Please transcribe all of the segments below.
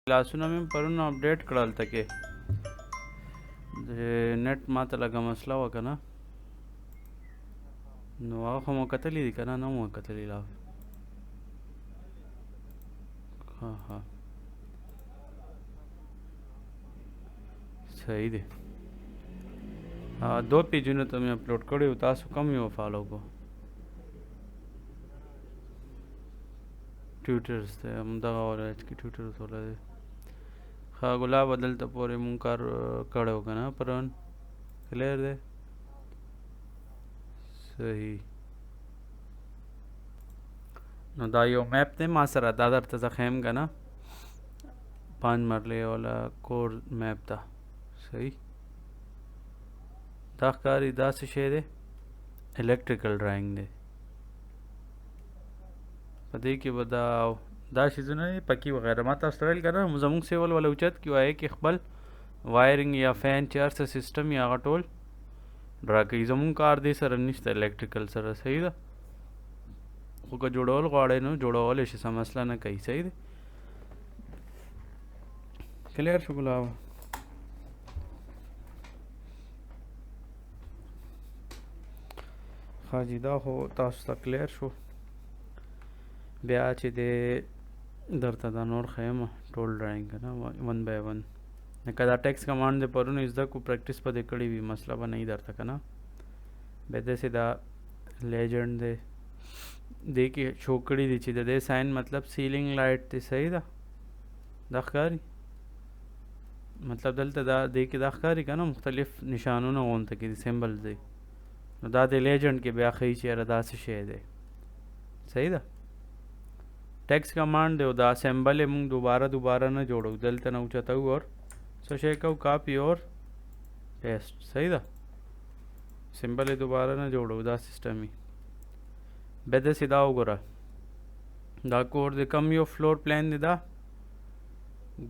क्लासونه مې پرون اپډیټ کړل تکې د نت ماته لږه مسله وه که نه نو هغه خو مو کتلي دي که نه نه مو کتلي لا ها ها صحیح دی دو پیجونه ته مې اپلوډ کړي وو تاسو کم یو فالو کو ټویټرز ته همدغه ولایت کې ټویټرز ولایت ها ګلاب دلته پورې مونږ کار کړی و که نه پرون کلیر دی صحیح نو دا یو میپ دی ما سره دا درته زه ښیم که نه 5 مرلې والا کور میپ ده صحیح دا ښکاري دا څه شی دی الکټریکل ډرایینګ دی په دې کې به دا شیزونه پکې وغیره ما تاسو ته ویل که نه زموږ سیول والا اوچت کې وایي کې خپل وایرنګ یا فین چې هر څه سیسټم یا هغه ټول ډرا کوي زموږ کار دې سره نشته الکټریکل سره صحیح ده خو که جوړول غواړئ نو جوړولی شي څه مسله نه کوي صحیح دی کلیر شو ګلاب ښه جي دا خو تاسو ته کلیر شو بیا چې دی درته دا نور ښیم ټول ډرایینګ که نه 1 by 1 لکه دا ټیکس کمانډ دی پرون زده کو پریکټس په دې کړې وي مسله به نه وي درته که نه بیا داسې دا لیجنډ دی دې کې شو کړي دي چې د دې ساین مطلب سیلینګ لایټ دی صحیح ده دا ښکاري مطلب دلته دا دې کې دا ښکاري که نه مختلف نشانونه غونته کې دي سیمبلز دی نو دا د لیجنډ کې بیا ښیي چې یاره دا څه شی دی صحیح ده text command दो दा सिंबल हम दोबारा न जोड़ो दलते न ऊंचाता और सो शे को कॉपी और पेस्ट सही था सिंबल दोबारा न जोड़ो दा सिस्टम ही बेदे सीधा होगा दा कोड दे कम यो फ्लोर प्लान दे दा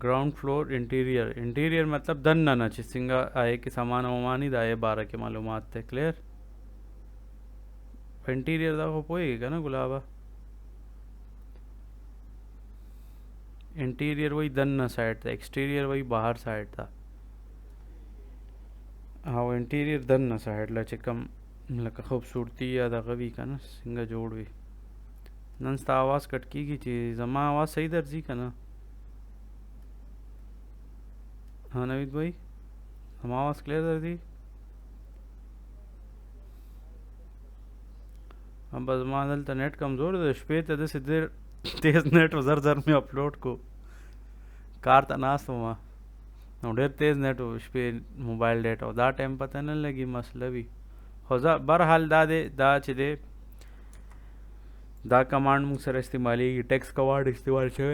ग्राउंड फ्लोर इंटीरियर मतलब दन ना ची सिंगा आए कि सामान वमानी दा ये 12 के मालूमात थे क्लियर इंटीरियर दा को पोएगा ना गुलाबा इंटीरियर वही दन्ना साइड था एक्सटीरियर वही बाहर साइड था हाँ वो इंटीरियर दन्ना साइड ला चिकम लका खूबसूरती या दगवी का ना सिंगा जोड़ भी नंस्ता आवाज़ कटकी की चीज़ जमा आवाज़ सही दर्जी का ना हाँ नवीद भाई हम आवाज़ क्लियर दर्जी अब बस मादल तो नेट कमज़ोर है शपे तो सीधे तेज़ नेट ज़र ज़र में अपलोड को कार त नास हुआ नौ ढेर तेज़ नेट हो शपे मोबाइल डेटा हो दा टाइम पता नहीं लगी मसला भी हो जा बहरहाल दा दे दा चे दा कमांड मुझ सर इस्तेमाली टेक्स्ट कमांड इस्तेमाल छे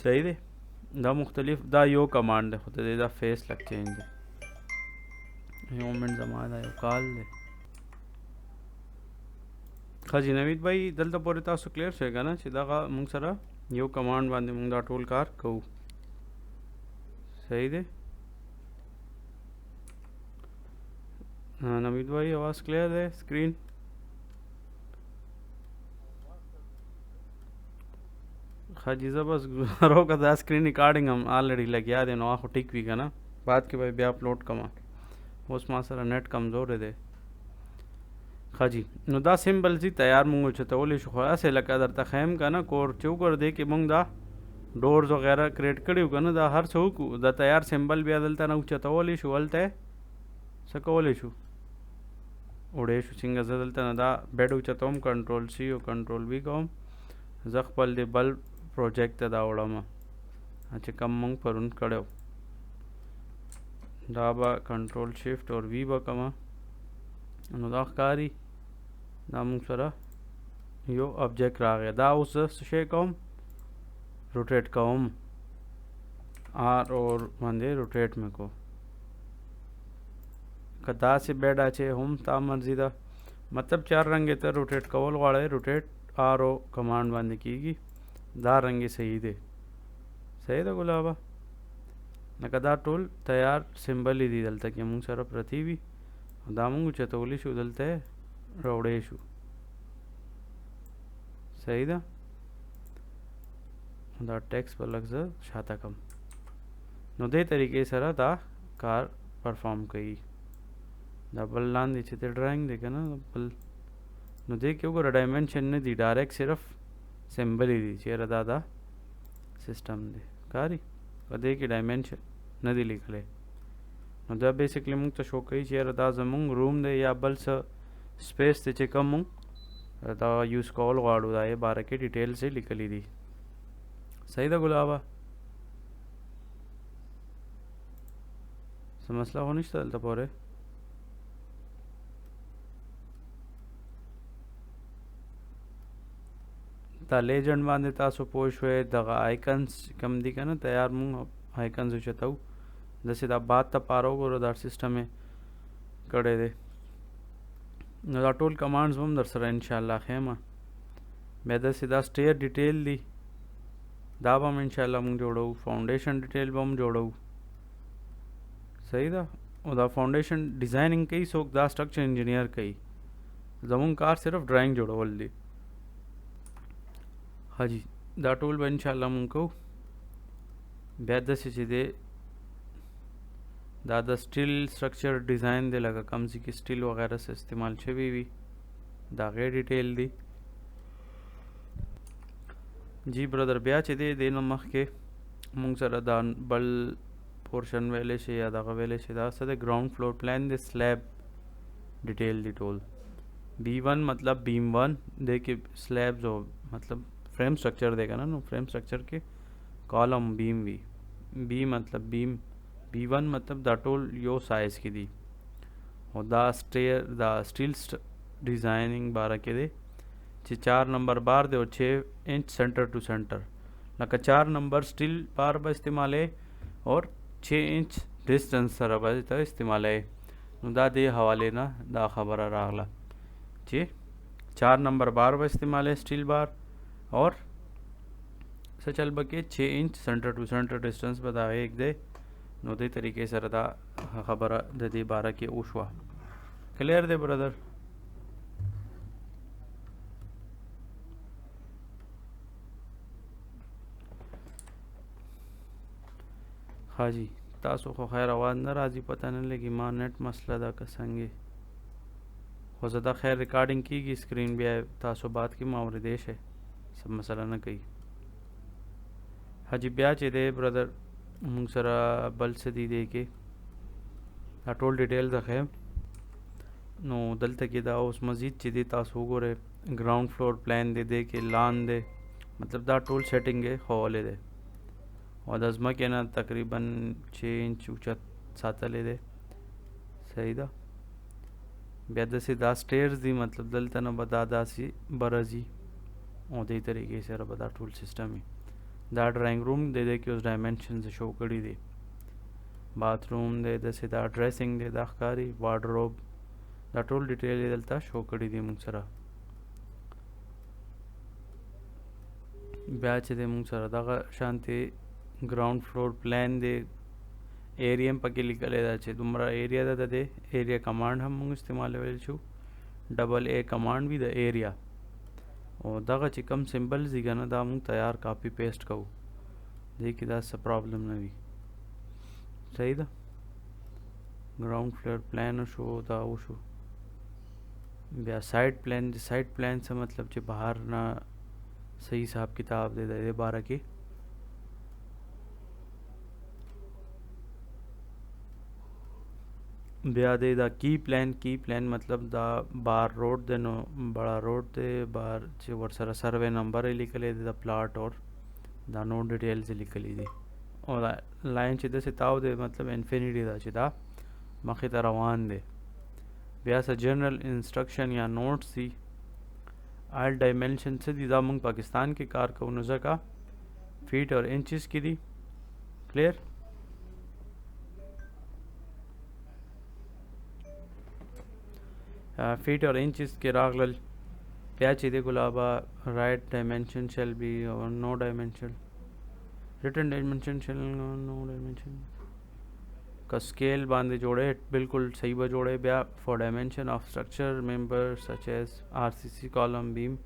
सही दे दा मुख्तलिफ दा यो कमांड दे खुद दे दा फेस लग चेंज दे मोमेंट जमाना यो कॉल दे खजी नवीद भाई दलता पूरे तासु क्लियर छेगा ना چې دا موږ سره یو کمانډ باندې موږ دا ټول کار کوو صحیح دی نوید भाई आवाज क्लियर है स्क्रीन खजी बस रोका दा स्क्रीन रिकॉर्डिंग हम ऑलरेडी लगिया दे नो आखो ठीक भी का ना बात के भाई बया अपलोड कमा उस मा सर नेट कमजोर है दे खाजी नो दा सिंबल जी तैयार मूंगो चतोली शो ऐसे लगा दर तखैम का ना कोर चौ कर दे के मूंग दा डोर्स वगैरह क्रिएट करियो का ना दा हर चौक दा तैयार सिंबल भी अदलता ना चतोली शो अलते सकोली शो ओडे शो सिंग अदलता ना दा बेडो चतोम कंट्रोल सी और कंट्रोल बी कम जखपल दे बल्ब प्रोजेक्ट दा ओडा मा अच्छा कम मूंग पर उन कड़ो दाबा कंट्रोल शिफ्ट और वी बा कमा नो दा कारी दा मूंग सरा यो ऑब्जेक्ट आ गया दा उस शे कम रोटेट कम आर और मंदे रोटेट में को कदा से बेड आचे हम ता मर्जी दा मतलब 4 रंगे तर रोटेट कवल वाले रोटेट आर ओ कमांड बंद कीगी दा रंगे सही दे सही दा गुलाबा नकदा टूल तैयार सिंबल ही दी दलता कि मूंग सरा प्रति भी दामूंग चतोली शू दलते रौड़ेशु सही दा دا ټیکس په لږ زه شاته کم نو دې طریقې سره دا کار پرفارم کوي دا بل لاندې چې ته ډرایینګ دی که نه بل نو دې کې وګوره ډایمنشن نه دي ډایرکټ صرف سمبل یې دي چېرې دا سسټم دی کاري په دې کې ډایمنشن نه دی لیکلی نو دا بیسیکلی موږ ته شو کوي چېرې دا زموږ روم دی یا بل څه سپیس دی چې کوم موږ دا یوز کول غواړو دا یې باره کې ډیټیلز یې لیکلي دي صحیح ده ګلابه څه مسله خو نشته دلته پورې دا لیجنډ باندې تاسو پوه شوئ دغه آیکنز کم دي که نه تیار مونږ آیکنز اوچتو داسې دا باد ته پاره وګوره دا سیسټم یې کړی دی نو دا ټول کمانډز هم در سره انشاءالله ښیم بیا داسې دا سټیر ډیټیل دی دا به هم انشاءالله مونږ جوړو فاونډیشن ډیټیل به هم جوړو صحیح ده او دا فاونډیشن ډیزایننګ کوي څوک دا سټرکچر انجینیر کوي زمونږ کار صرف ډرایینګ جوړول دی حاجی دا ټول به انشاءالله مونږ کوو بیا داسې چې دی دا د سټیل سټرکچر ډیزاین دی لکه کم ځای کې سټیل وغیره څه استعمال شوي وي د هغې ډیټیل دی جی برادر بیا چې دی دې نه مخکې مونږ سره دا بل پورشن ویلی شي یا دغه ویلی شي دا څه دی ګراؤنډ فلور پلان دی سلیب ډیټیل دی ټول بی ون مطلب بیم ون دی کې سلیبز او مطلب فریم سټرکچر دی که نه نو فریم سټرکچر کې کالم بیم وي بی مطلب بیم بی ون مطلب دا ټول یو سائز کې دي او دا سټیل ډیزایننګ باره کې دی چې 4 نمبر بار دی او 6 इंच सेंटर टू सेंटर लका 4 नंबर स्टील बार बा इस्तेमाल है और 6 इंच डिस्टेंस सर बा इस्तेमाल है दा दे हवाले ना दा खबर रागला चे 4 नंबर बार बा इस्तेमाल है स्टील बार और सचल बके 6 inch center to center distance बता एक दे नो दे तरीके सर दा खबर दे 12 के ओशवा क्लियर दे ब्रदर हाँ जी تاسو خو خیر आवाज نه راځي پته نه لګي ما نت مسله دا که څنګه خو زه دا خیر ریکارډینګ کیږي سکرین بیا تاسو بات کې ما اوریدې شي سب مسله نه کوي حاجی بیا چې دی برادر موږ سره بل څه دی دی کې دا ټول ډیټیل ځخه نو دلته کې دا اوس مزید چې دی تاسو وګورئ ګراوند فلور پلان دی دی کې لان دی مطلب دا ټول سیټینګ یې خوولې دی और د ځمکې نه تقریبا 6 इंच اوچت ساتلې دی صحیح ده بیا داسې دا سټیرز دي مطلب دلته نه به دا داسې برځي او دې طریقې سره به دا ټول سیسټم وي دا ډرایینګ روم دی دی کې اوس ډایمنشنز شو کړي دي باتروم دی داسې دا ډریسنګ دی دا ښکاري واردروب دا ټول ډیټیل یې دلته شو کړي دي موږ سره بیا چې دی موږ سره دغه شانتې ग्राउंड फ्लोर प्लान दे एरिया में पके लिखल है अच्छे तुम्हारा एरिया दा दे एरिया कमांड हम इस्तेमाल वेल छू डबल ए कमांड भी द एरिया और दगा चिकम सिंबल्स दिगा ना दा मुंग तैयार कॉपी पेस्ट कऊ देखी दा सब प्रॉब्लम ना भी सही दा ग्राउंड फ्लोर प्लान शो दा वो शो या साइड प्लान से मतलब जो बाहर ना सही हिसाब किताब दे दे 12 की बया दे दा की प्लान मतलब दा बार रोड दे नो बड़ा रोड दे बार जो वर्सरा सर्वे नंबर लिखले दे दा प्लाट और दा नोड डिटेल्स लिखली दी और लाइन चिदा से ताव दे मतलब इन्फिनिटी दा चिदा मखे त रवान दे बया सा जनरल इंस्ट्रक्शन या नोट्स दी आल डायमेंशन से दी दा मंग पाकिस्तान के कार को नज़र का फीट और इंचेस की दी क्लियर फीट और इंचेस के रागल प्याच दे गुलाबा राइट डायमेंशन शेल बी और नो डायमेंशन रिटर्न डायमेंशन शेल नो डायमेंशन का स्केल बांधे जोड़े बिल्कुल सही ब जोड़े ब्या for dimension of structure member such as RCC column beam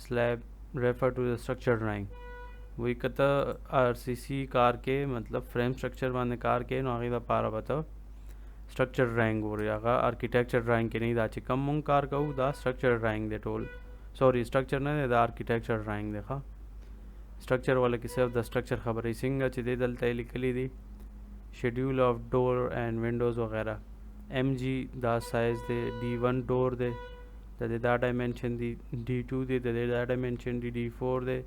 slab refer to the structure drawing वही कता आरसीसी कार के मतलब फ्रेम स्ट्रक्चर बांधे कार के नो आगे दा पारा बता स्ट्रक्चर ड्राइंग हो रही आगा आर्किटेक्चर ड्राइंग के नहीं दाची कम मुंग कार कहू दा स्ट्रक्चर ड्राइंग दे टोल सॉरी स्ट्रक्चर नहीं दा आर्किटेक्चर ड्राइंग देखा स्ट्रक्चर वाले की सिर्फ द स्ट्रक्चर खबर है सिंगा चिदे दलता लिखली दी schedule of door and Windows वगैरह एम जी दा साइज दे D1 डोर दे दे दा डायमेंशन दी D2 दे दे दा डायमेंशन दी D4 दे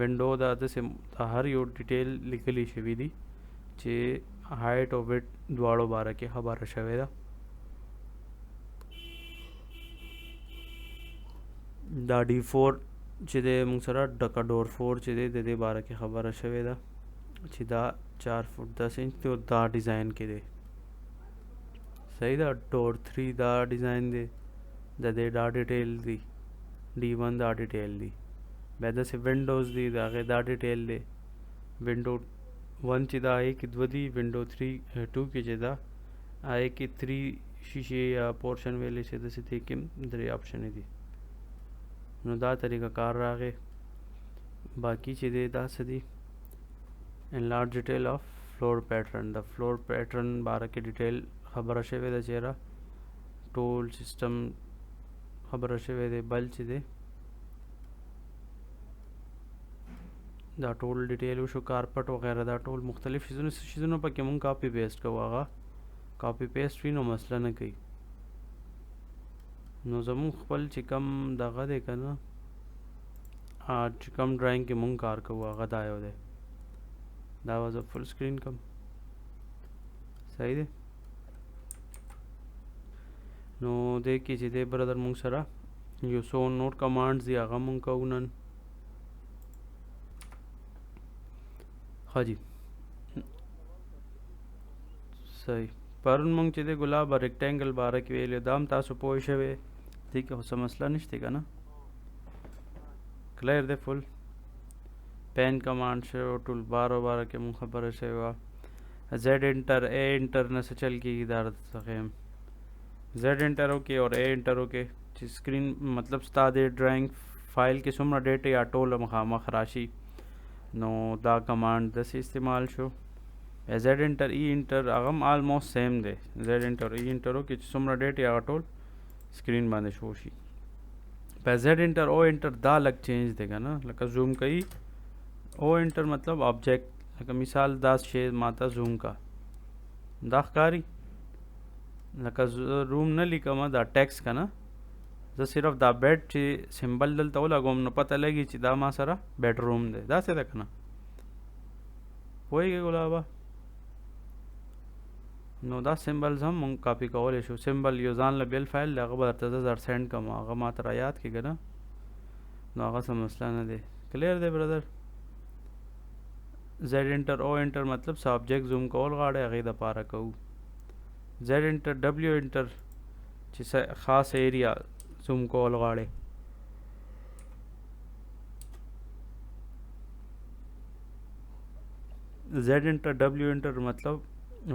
विंडो दा दसे हर यो डिटेल लिखली शवी दी चे हाइट और विड्थ द्वाड़ो बारा के खबर शवे दा D4 चिदे मुंगसरा डका डोर 4 चिदे दे दे बारा के खबर शवे दा चिदा 4 फुट 10 इंच तो दा डिज़ाइन के दे सही दा डोर 3 दा डिज़ाइन दे दे दा डिटेल दी D1 दा डिटेल दी बेदा से विंडोज़ दी दागे दा डिटेल दे विंडो 1 चिदा आए कि द्वदी विंडो 3 2 की चिदा आए कि 3 शीशे या पोर्शन वेले से दसे थे कि दरे ऑप्शन दी नो दा तरीका कार रागे बाकी चिदे दा सदी in large detail of floor pattern the floor pattern बारा के डिटेल खबर शवे दा चेहरा टोल सिस्टम खबर शवे दे बल चिदे दा टोल डिटेल वशो कारपेट वगैरह दा टोल मुख्तलिफ चीज़ों पर कि मुंग कापी पेस्ट कवागा कापी पेस्ट भी नो मसला न कई नो जमू खपल चिकम दगा दे करना आज चिकम ड्राइंग के मुंग कार कवागा दायो दे दा वाज अ फुल स्क्रीन कम सही दे नो देखी चिदे ब्रदर मुंग सरा यो सो नोट कमांड्स दिया गा मुंग का उनन हाँ जी सही परुन मंग चिदे गुलाब रेक्टेंगल बारा की वेले दाम तासु पोशवे ठीक है मसला नहीं का ना क्लियर दे फुल पेन कमांड से टूल बारो बारा के मुंह खबर से वा जेड इंटर ए इंटर न से चल की इदारत सकेम जेड इंटर ओके और ए इंटर ओके स्क्रीन मतलब स्तादे ड्राइंग फाइल के सुमरा डेटा या टोल मखामा खराशी नो दा कमांड दस इस्तेमाल शो जेड इंटर ई इंटर अगम आलमोस्ट सेम दे जेड इंटर ई इंटर हो कि सुमरा डेटा या टोल स्क्रीन बांधे शोशी पे जेड इंटर ओ इंटर दा लग चेंज देगा ना लगा जूम कई ओ इंटर मतलब ऑब्जेक्ट लगा मिसाल दास शे माता जूम का दाखकारी लगा रूम न लिखा मा दा टेक्स्ट का ना जो सिर्फ दा बेड ची सिंबल दल तो लगो न पता लगी ची दा मा सरा बेडरूम दे दा से देखना होई के गुलाबा नो दा सिंबल्स हम कॉपी कॉल शो सिंबल यो जान ल बेल फाइल लगा बदर तजर सेंड कमा आगा मात्र याद के गना नो आगा समझला न दे क्लियर दे brother Z enter O enter मतलब सब्जेक्ट जूम कॉल गाड़े अगे द पारा कहू जेड इंटर डब्ल्यू इंटर जिसे खास एरिया जूम कॉल गाड़े जेड इंटर डब्ल्यू इंटर मतलब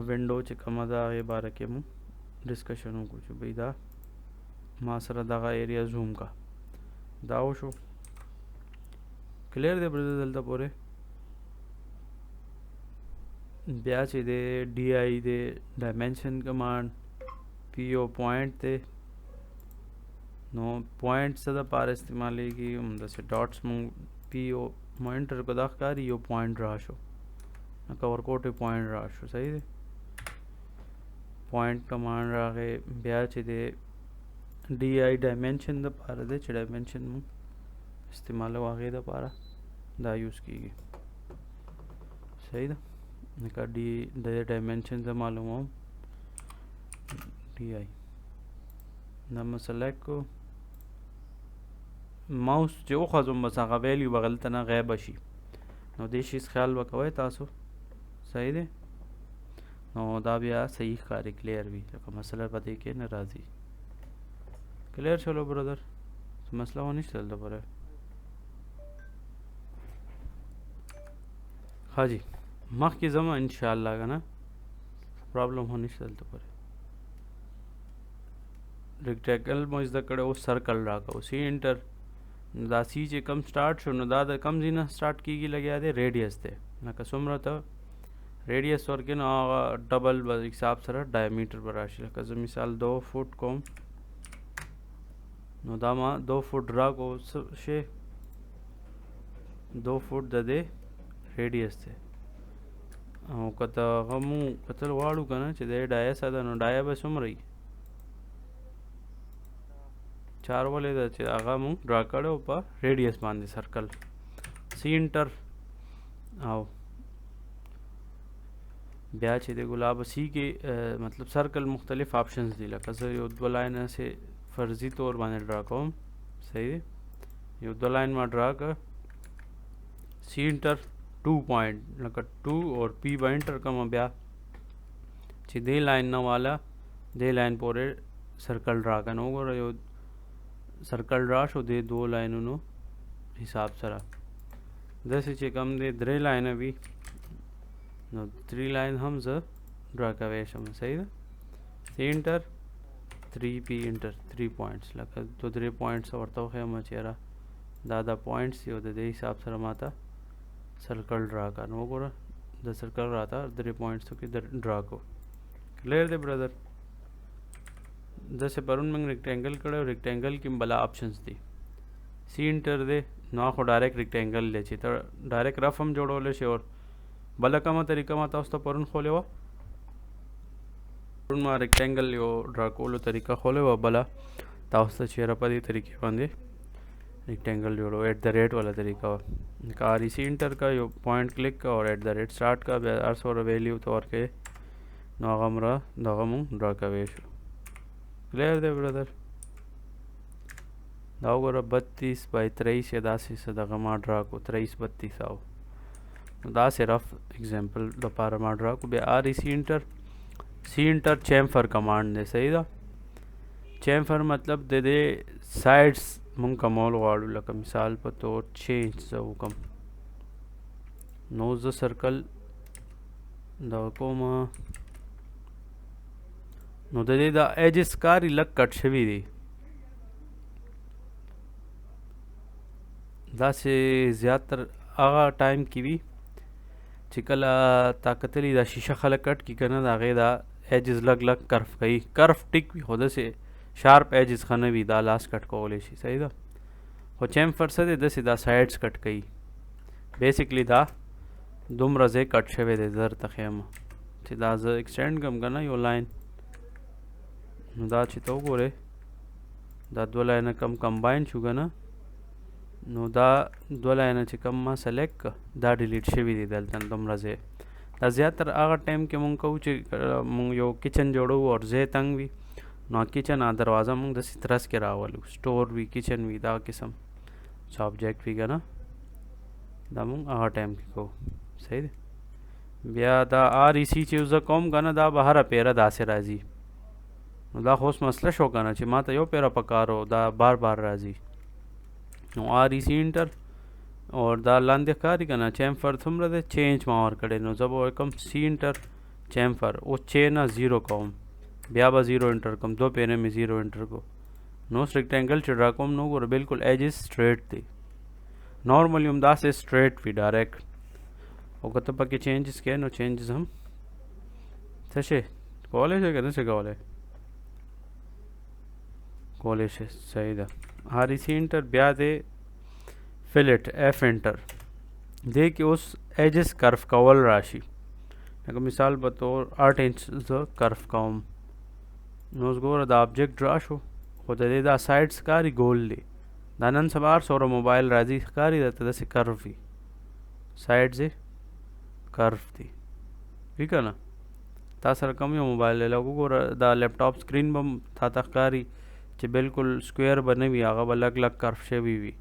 विंडो च कमदा ये बारे के मु डिस्कशन हो कुछ भाई दा मासरा दगा एरिया जूम का दाओ शो क्लियर दे ब्रदर दलता पूरे ब्याह चे दे डी आई दे dimension command P O point दे नो पॉइंट सदा पार इस्तेमाल की दसे डॉट्स मंग पी ओ मॉनिटर को दाखकारी यो पॉइंट राशो कवर कोटे पॉइंट राशो सही दे पॉइंट कमांड रागे ब्याह चे दे डी आई डायमेंशन द पारा दे चे डायमेंशन मंग इस्तेमाल वागे द पारा दा यूज़ की गई सही दा निका डी दे डायमेंशन से मालूम हो डी आई नम सेलेक्ट को माउस जो खजुम बसा वैल्यू बगलता ना गैब शी नो देश इस ख्याल वकवे तासो सही दे नो दा बिया सही कारी क्लियर भी तो मसला पते के न राजी क्लियर चलो ब्रदर तो मसला हो नहीं चलता पर हाँ जी मख की जमा इंशाल्लाह का ना प्रॉब्लम होनी चलता पर रेक्टेंगल मोइज द कड़े वो सर्कल रहा सी इंटर نو دا سی چې کم سٹارټ شو نو دا د کم ځای نه سٹارټ کیږي لګیا دی ریډیس دی لکه څومره ته ریډیس ورکې نو هغه ډبل به حساب سره ډایمیټر به راشي لکه زه مثال 2 فوټ کوم نو دا ما 2 فوټ ډرا کو شي 2 فوټ د دې ریډیس دی او کته هغه مو کتل غواړو که نه چې د ډایس ده نو ډایه به څومره وي 4 ولې ده چې هغه مونږ ډرا کړی و په ریډیس باندې سرکل سی انټر او بیا چې د ګلاب سی کې مطلب سرکل مختلف آپشنز دي لکه زه یو 2 لاین سے فرضی طور باندې ډرا کوم صحیح دی یو 2 لاین ما ډرا کړ سی انټر 2 پوائنट لکه 2 اور پی با انټر کوم بیا چې دې لاین نه والا دې لاین پورې سرکل ډرا کنه وګوره یو سرکل ډرا شو دې 2 لاینونو حساب سره داسې چې کم دې 3 لاین وي نو 3 لاین هم زه ډرا کوي شم صحیح ده سی انټر 3 پی انټر 3 پوائنټس لکه 2-3 پوائنټس ورته خو ما چیرې دا پوائنټس یو د دې حساب سره ماته सर्कल ड्रा करना वो पूरा द सर्कल रहा था 3 पॉइंट्स तो किधर ड्रा को क्लियर दे ब्रदर जैसे परुन में रेक्टेंगल करे रेक्टेंगल की बला ऑप्शंस थी सी इंटर दे ना को डायरेक्ट रेक्टेंगल ले ची तो डायरेक्ट रफ हम जोड़ो ले और बला का तरीका माता उस तो परुन खोले हुआ परुन में रेक्टेंगल यो ड्रा को लो तरीका खोले हुआ बला ताउस तो चेहरा पदी तरीके बंदे रेक्टेंगल जोड़ो @ वाला तरीका का सी इंटर का यो पॉइंट क्लिक का और @ स्टार्ट का अर्स और वैल्यू तो और के नागमरा दगमु ड्रा का वेश क्लियर दे ब्रदर दाउगरा 32/23 या 10 से दगमा ड्रा को 23-32 आओ दा से रफ एग्जांपल द पारमा ड्रा को बे सी इंटर चैम्फर कमांड दे सही दा चैम्फर मतलब दे साइड्स मुंग कमोल वाड़ू लका मिसाल पर तो 6 इंच से हुकम नोज द सर्कल दाकोमा नो दे दा एजेस कारी लक कट शवी दी दा से ज़्यादातर आगा टाइम की भी चिकला ताकतली दा शीशा खलक कट की करना दा गे दा एजेस लग कर्फ कई कर्फ टिक भी होदा से शार्प एजेस खाने भी दा लास्ट कट को ले शी सही दा हो चैम्फर से दे दस दा साइड्स कट कई बेसिकली दा दुमरा जे कट शवे दे जर तखयम चे दा ज एक्सटेंड कम करना यो लाइन दा ची तो गोरे दा 2 लाइन कम कंबाइन छुगा ना नो दा 2 लाइन ची कम मा सेलेक्ट दा डिलीट शवी दे दलतन दुमरा जे दा ज़्यादातर आगा टाइम के मुंग कहू चे मुंग यो किचन जोड़ो और जे तंग भी ना किचन आ दरवाज़ा मुंग दस तरस के रावलू स्टोर भी किचन भी दा किस्म सब्जेक्ट भी का ना दा मुंग आ टाइम की को सही दे बिया दा आर इसी चीज़ कौम का ना दा बाहर पेरा दा से राजी दा होश मसला शो का ना ची माता यो पेरा पकारो दा बार बार राजी नो आर इसी इंटर और दा लांदे कारी का ना चैम्फर थुमरा दे चेंज मावर करे नो जब वो कम सी इंटर चैम्फर वो चे ना 0 कौम ब्याबा 0 इंटर कम 2 पेने में 0 इंटर को नो रेक्टेंगल चढ़ा कम नो को बिल्कुल एजेस स्ट्रेट थी नॉर्मली हम दास स्ट्रेट भी डायरेक्ट और कत पके चेंजेस के नो चेंजेस हम तशे कॉलेज है कैसे कॉलेज है सही दा हर इसी इंटर ब्या दे फिलेट एफ इंटर दे कि उस एजेस कर्व कवल राशि अगर मिसाल बतौर 8 इंच कर्व कम नोज गोर द ऑब्जेक्ट ड्रा शो खुद दे दा साइड्स कारी गोल दे दानन सवार सोर मोबाइल राजी कारी दा तसे कर्व भी साइड से कर्व थी ठीक है ना तासर कम यो मोबाइल ले लगो गोर दा लैपटॉप स्क्रीन बम था तकारी चे बिल्कुल स्क्वायर बने भी आगा अलग कर्व से भी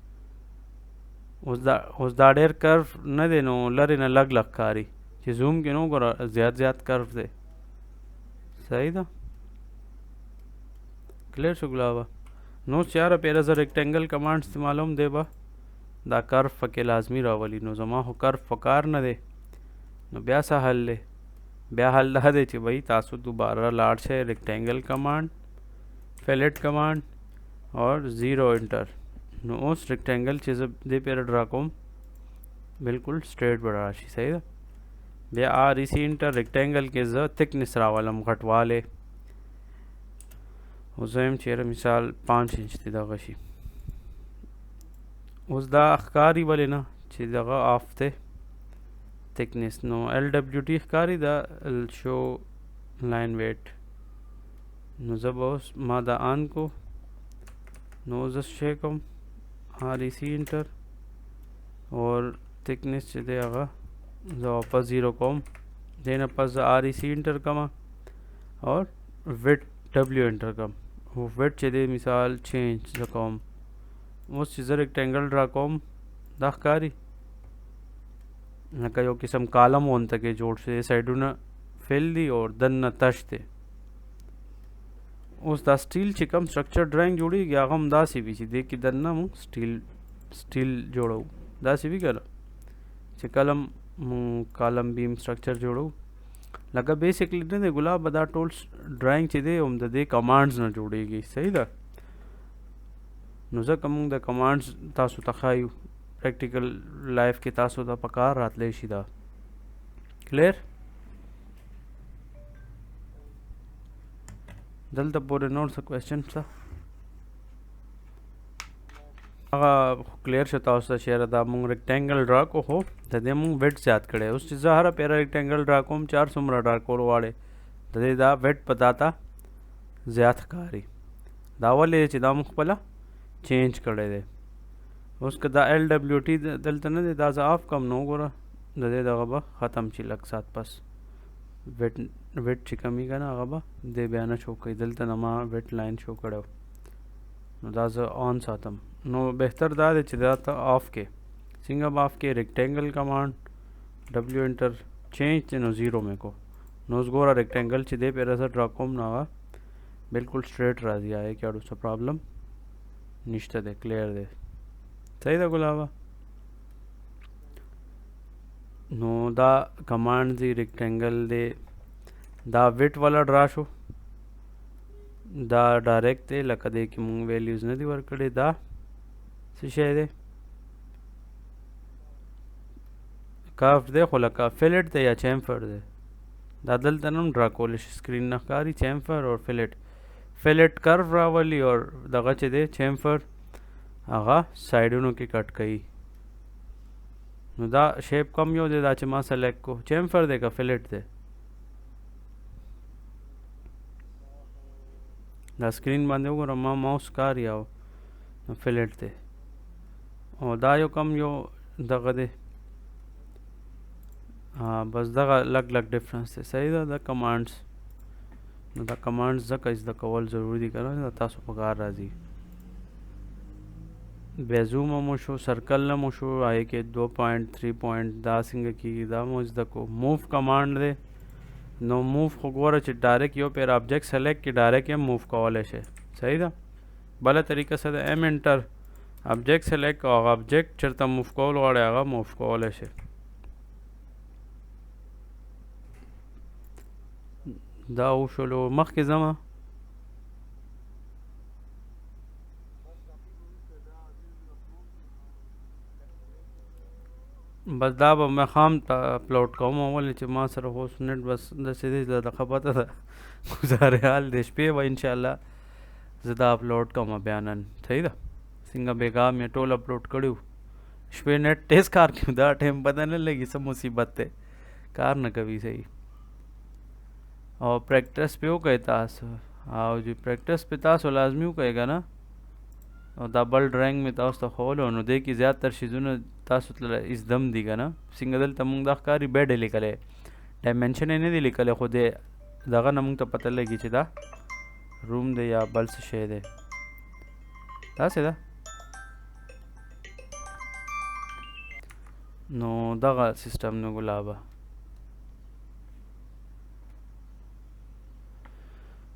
उस दा डेर कर्व न देनो लरे न अलग कारी चे जूम के नो गोर ज्यादा कर्व दे सही था क्लियर शुक्लावा नो चार पेरा जर रेक्टेंगल कमांड इस्तेमाल हम दे बा दा कर्व फके लाजमी रावली नो जमा हो कर्व फकार न दे नो ब्या सा हल ले ब्या हल दा दे चे भाई तासु दोबारा लाड से रेक्टेंगल कमांड फिलेट कमांड और 0 इंटर نو اوس ریکټینګل چې زه دې پیر ډرا کوم بالکل سټریټ به راشي صحیح ده بیا آر ای سی انټر ریکټینګل کې زه تھکنس راولم غټواله اوس زم چیرې مثال 5 انچ دی دغه شي اوس دا ښکاری ولې نه چې دغه آف ته thickness نو ال ډبلیو ټی ښکاری دا شو لاین ویټ نو زه به اوس ما دا آن کو نو زه شی کوم آر ای سی انټر اور thickness چې دی هغه زه واپس 0 کوم دې نه پس آر ای سی انټر کوم اور ویټ ډبلیو انټر کوم او ویټ چې دی مثال چینج زه کوم اوس چې زه ریکټینګل ډرا کوم دا ښکاری لکه یو قسم کالم وونته کې جوړ شي سایډونه فیل دي او دننه تش دی اوس دا سټیل چې کوم سټرکچر ډرایینګ جوړیږي هغه هم داسې وي چې دې کې دننه موږ سټیل جوړو داسې وي که نه چې کالم بیم سټرکچر جوړو لکه بیسیکلی نه دی ګلاب دا ټول ډرایینګ چې دی هم د دې کمانډز نه جوړیږي صحیح ده نو ځکه موږ د کمانډز تاسو ته ښایو پریکټیکل لایف کې تاسو ته پکار راتلی شي دا کلیر دلته پورې نور څه کوېسچن شته هغه کلیر شو تاسو ته چېرې دا موږ ریکټینګل ډرا کو خو د دې موږ ویټ زیات کړی اوس چې زه هره پیره ریکټینګل ډرا کوم 4 څومره ډرا کول غواړې د دې دا ویټ په داته زیات ښکاري دا ولې چې دا موږ خپله چینج کړی دی اوس که دا ال ډبلیو ټی دلته نه دی دا زه آف کم نو ګوره د دې دغه به ختم شي لږ سات پس ویټ چې کمی که نه هغه به دې بیا نه شو کوي دلته نه ما ویټ لاین شو کړی نو دا زه آن ساتم نو بهتر دا دی چې دا ته آف کې څنګه به آف کې ریکټینګل کمانډ ډبلیو انټر چینج دی نو 0 مې کو نو اوس ګوره ریکټینګل چې دی پیره زه ډرا کوم نو هغه بالکل سټریټ راځي آیا کې اړو څه پرابلم نشته دی کلیر دی صحیح ده ګلابه نو دا کمانډ دی ریکټینګل دی دا ویټ والا ډرا شو دا ډایرکټ دی لکه دی کې مونږ ویلیوز نه دی ورکړی دا څه شی دی کاف دی خو لکه فلیټ دی یا چیمفر دی دا دلته نم ډرا کولی شي سکرین نه ښکاري چیمفر اور فلیټ کرو راولي اور دغه چې دی چیمفر هغه سایډونو کې کټ کوي نو دا شیپ کم یو دی دا چې ما سلیکټ کو چیمفر دی که فلیټ دی دا سکرین باندې وګورم ما ماوس کار یاو نو فلیټ دی او دا یو کم یو دغه دی بس دغه لږ ډفرنس دی صحیح ده د کمانډس نو دا کمانډس ځکه زده کول ضروري دي که نه تاسو په کار راځي بیا زوم مو شو سرکل نه مو شو هغې کې 2.3 پوینټ دا څنګه کېږي دا مو زده کو موو کمانډ دی نو موو خو ګوره چې ډایرکټ یو پیر آبجیکټ سلیکټ کې ډایرکټ یې موو کولی شئ صحیح ده بله طریقه څه ده ایم انټر آبجیکټ سلیکټ او هغه آبجیکټ چېرته موو کول غواړئ هغه موو کولی شئ دا وشولو مخکې ځمه بس دا به مې خام ته اپلوډ کوم ولې چې ما سره اوس نټ بس داسې دی دغه پته ده ګزارحال د شپې به انشاءالله زه دا اپلوډ کوم بیا نن صحیح ده څنګه بېګا مې ټول اپلوډ کړي وو شپې نټ تیز کار کوي دا ټایم پته نه لګي څه مصیبت دی کار نه کوي صحیح او پریکټس پې وکړئ تاسو او چې پریکټس پې تاسو لازمي وکړئ که نه او دا بل ډرایینګ مې تاسو ته ښولو نو دې کې زیاتر شیزونه تاسو ته زدم دي که نه څنګه دلته مونږ دا ښکاري بیډ یې لیکلی ډایمنشن یې نه دی لیکلی خو دې دغه نه مونږ ته پته لګي چې دا روم دی یا بل څه شی دی داسې ده نو دغه سیسټم نو ګلابه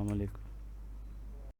السلام علیکم